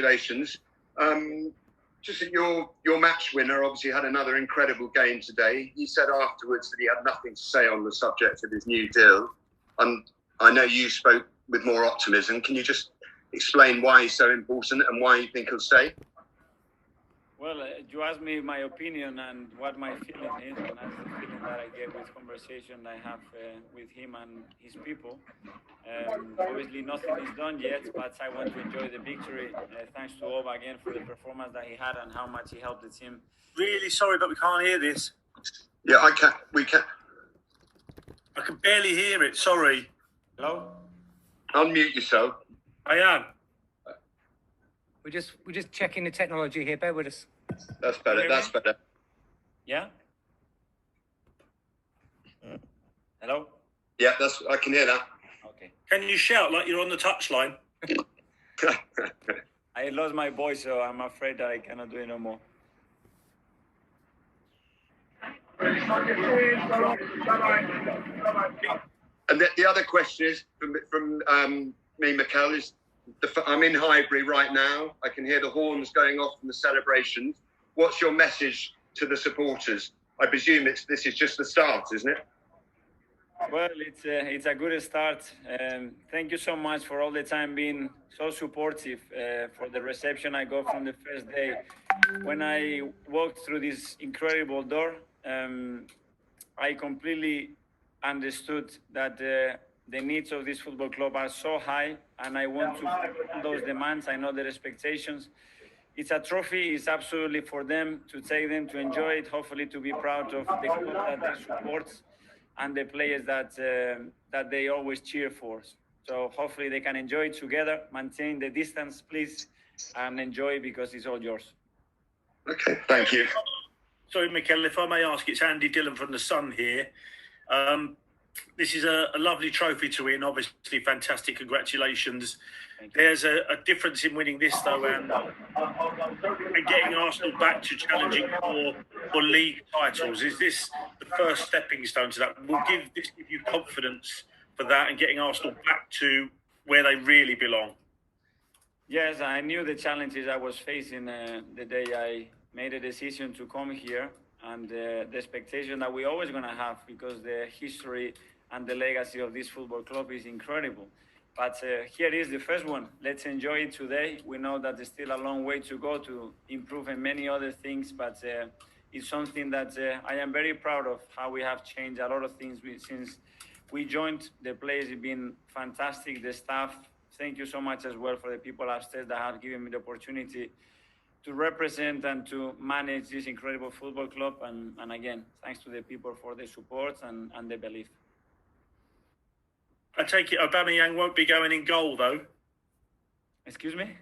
congratulations. Just that your match winner obviously had another incredible game today. He said afterwards that he had nothing to say on the subject of his new deal. I know you spoke with more optimism. Can you just explain why he's so important and why you think he'll stay? Well, you asked me my opinion and what my feeling is, and that's the feeling that I get with conversation I have with him and his people. Obviously, nothing is done yet, but I want to enjoy the victory. Thanks to Oba again for the performance that he had and how much he helped the team. Really sorry, but we can't hear this. Yeah, I can. We can. I can barely hear it. Sorry. Hello? Unmute yourself. I am. We're just checking the technology here. Bear with us. That's better. That's better. Yeah. Hello? Yeah, I can hear that. Okay. Can you shout like you're on the touchline? I lost my voice, so I'm afraid that I cannot do it no more. And the other question is from me, Mikel, is I'm in Highbury right now. I can hear the horns going off from the celebrations. What's your message to the supporters? I presume this is just the start, isn't it? Well, it's a good start. Thank you so much for all the time being so supportive, for the reception I got from the first day. When I walked through this incredible door, I completely understood that the needs of this football club are so high, and I want to fulfill those demands. I know their expectations. It's a trophy. It's absolutely for them to take them to enjoy it, hopefully to be proud of the club that they support and the players that they always cheer for. So hopefully they can enjoy it together, maintain the distance, please, and enjoy because it's all yours. Okay, thank you. Sorry, Mikel, if I may ask, it's Andy Dillon from The Sun here. This is a lovely trophy to win, obviously fantastic, congratulations. There's a difference in winning this, though, and getting Arsenal back to challenging for league titles. Is this the first stepping stone to that? Will this give you confidence for that and getting Arsenal back to where they really belong? Yes, I knew the challenges I was facing the day I made a decision to come here, and the expectation that we're always going to have, because the history and the legacy of this football club is incredible. But here is the first one. Let's enjoy it today. We know that there's still a long way to go to improve in many other things, but it's something that I am very proud of, how we have changed a lot of things since we joined. The players have been fantastic, the staff. Thank you so much as well for the people upstairs that have given me the opportunity to represent and to manage this incredible football club. And again, thanks to the people for the support and the belief. I take it Aubameyang won't be going in goal, though. Excuse me?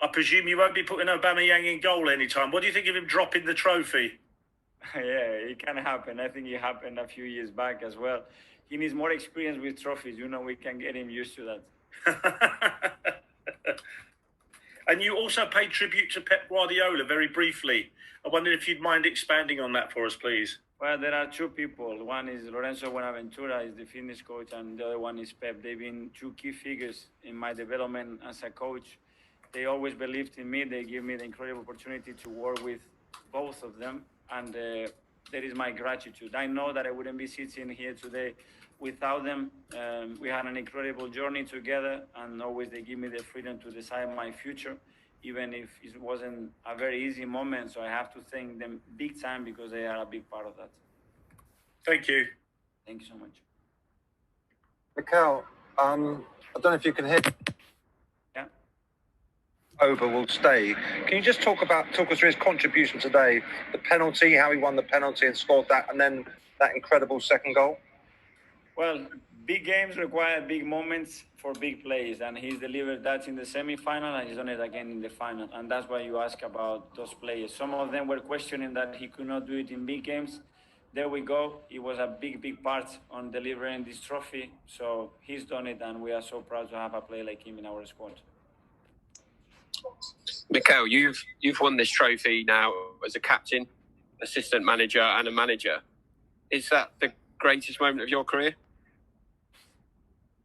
I presume you won't be putting Aubameyang in goal anytime. What do you think of him dropping the trophy? Yeah, it can happen. I think it happened a few years back as well. He needs more experience with trophies. We can get him used to that. And you also paid tribute to Pep Guardiola very briefly. I wondered if you'd mind expanding on that for us, please. Well, there are two people. One is Lorenzo Buenaventura, is the fitness coach, and the other one is Pep. They've been two key figures in my development as a coach. They always believed in me. They gave me the incredible opportunity to work with both of them, and that is my gratitude. I know that I wouldn't be sitting here today without them. We had an incredible journey together, and always they give me the freedom to decide my future, even if it wasn't a very easy moment. So I have to thank them big time, because they are a big part of that. Thank you. Thank you so much. Mikel, I don't know if you can hear. Yeah. Over will stay. Can you just talk us through his contribution today, the penalty, how he won the penalty and scored that, and then that incredible second goal? Well, big games require big moments for big plays, and he's delivered that in the semi-final, and he's done it again in the final. And that's why you ask about those players. Some of them were questioning that he could not do it in big games. There we go. He was a big part on delivering this trophy. So he's done it, and we are so proud to have a player like him in our squad. Mikel, you've won this trophy now as a captain, assistant manager, and a manager. Is that the greatest moment of your career?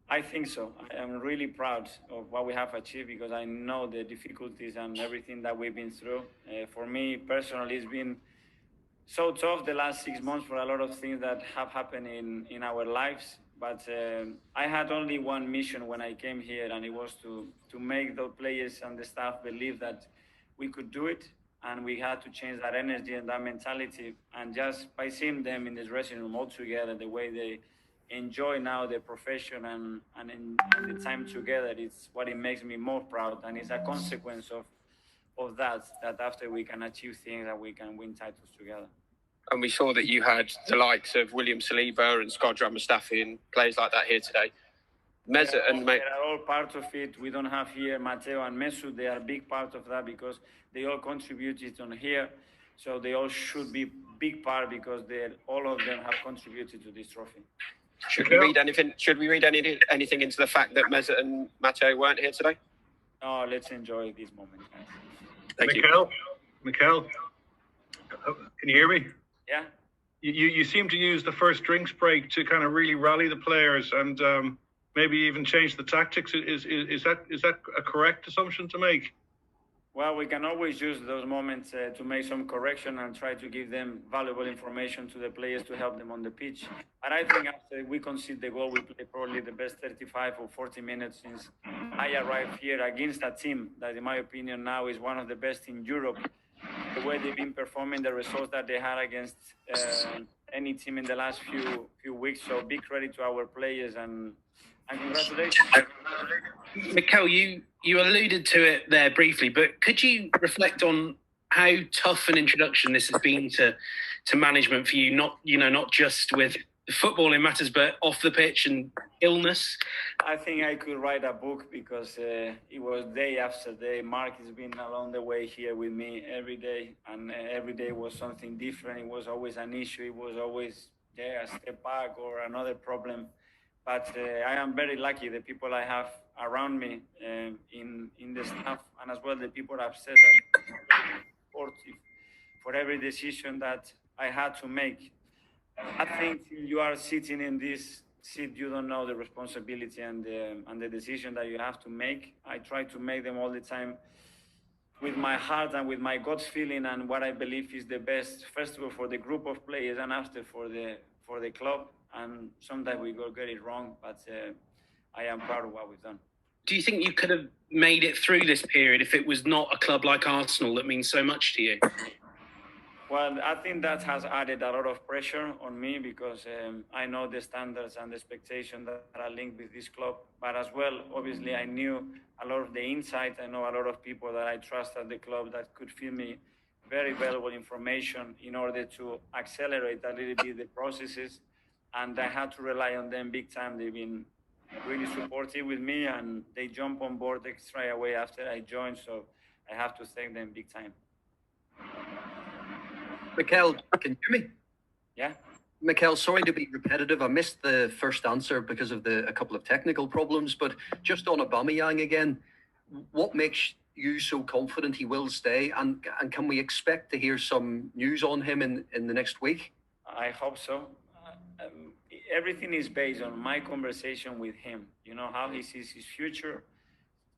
I think so. I am really proud of what we have achieved because I know the difficulties and everything that we've been through. For me personally, it's been so tough the last 6 months for a lot of things that have happened in our lives. But I had only one mission when I came here, and it was to make the players and the staff believe that we could do it, and we had to change that energy and that mentality. And just by seeing them in this dressing room all together, the way they enjoy now the profession and the time together, it's what it makes me more proud, and it's a consequence of that after we can achieve things that we can win titles together. And we saw that you had the likes of William Saliba and Shkodran Mustafi and players like that here today. Mesut and they are all part of it. We don't have here Matteo and Mesut. They are a big part of that because they all contributed on here. So they all should be big part because all of them have contributed to this trophy. Should we read anything? Should we read anything into the fact that Mesut and Matteo weren't here today? No, let's enjoy this moment, guys. Thank you. Mikel, can you hear me? Yeah. You seem to use the first drinks break to kind of really rally the players and maybe even change the tactics. Is that a correct assumption to make? Well, we can always use those moments to make some correction and try to give them valuable information to the players to help them on the pitch. But I think after we concede the goal, we played probably the best 35 or 40 minutes since I arrived here against a team that, in my opinion, now is one of the best in Europe. The way they've been performing, the results that they had against any team in the last few weeks. So big credit to our players and congratulations. Mikel, you alluded to it there briefly, but could you reflect on how tough an introduction this has been to management for you? Not just with footballing matters, but off the pitch and illness. I think I could write a book because it was day after day. Mark has been along the way here with me every day, and every day was something different. It was always an issue. It was always a step back or another problem. But I am very lucky. The people I have around me in the staff, and as well the people upstairs, that are supportive for every decision that I had to make. I think you are sitting in this seat, you don't know the responsibility and the decision that you have to make. I try to make them all the time with my heart and with my gut feeling and what I believe is the best, first of all, for the group of players and after for the club. And sometimes we go get it wrong, but I am proud of what we've done. Do you think you could have made it through this period if it was not a club like Arsenal that means so much to you? Well, I think that has added a lot of pressure on me because I know the standards and the expectations that are linked with this club. But as well, obviously, I knew a lot of the insight. I know a lot of people that I trust at the club that could feed me very valuable information in order to accelerate a little bit the processes. And I had to rely on them big time. They've been really supportive with me and they jump on board straight away after I joined. So I have to thank them big time. Mikel, can you hear me? Yeah. Mikel, sorry to be repetitive. I missed the first answer because of a couple of technical problems, but just on Aubameyang again, what makes you so confident he will stay? And can we expect to hear some news on him in the next week? I hope so. Everything is based on my conversation with him. You know, how he sees his future,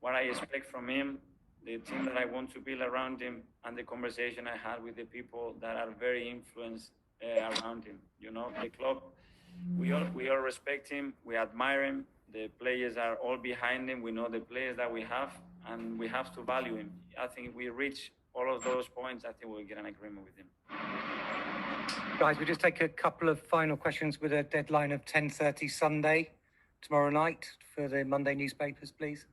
what I expect from him, the team that I want to build around him, and the conversation I had with the people that are very influenced around him. You know, the club, we all respect him, we admire him. The players are all behind him. We know the players that we have, and we have to value him. I think if we reach all of those points, I think we'll get an agreement with him. Guys, we'll just take a couple of final questions with a deadline of 10:30 Sunday, tomorrow night, for the Monday newspapers, please.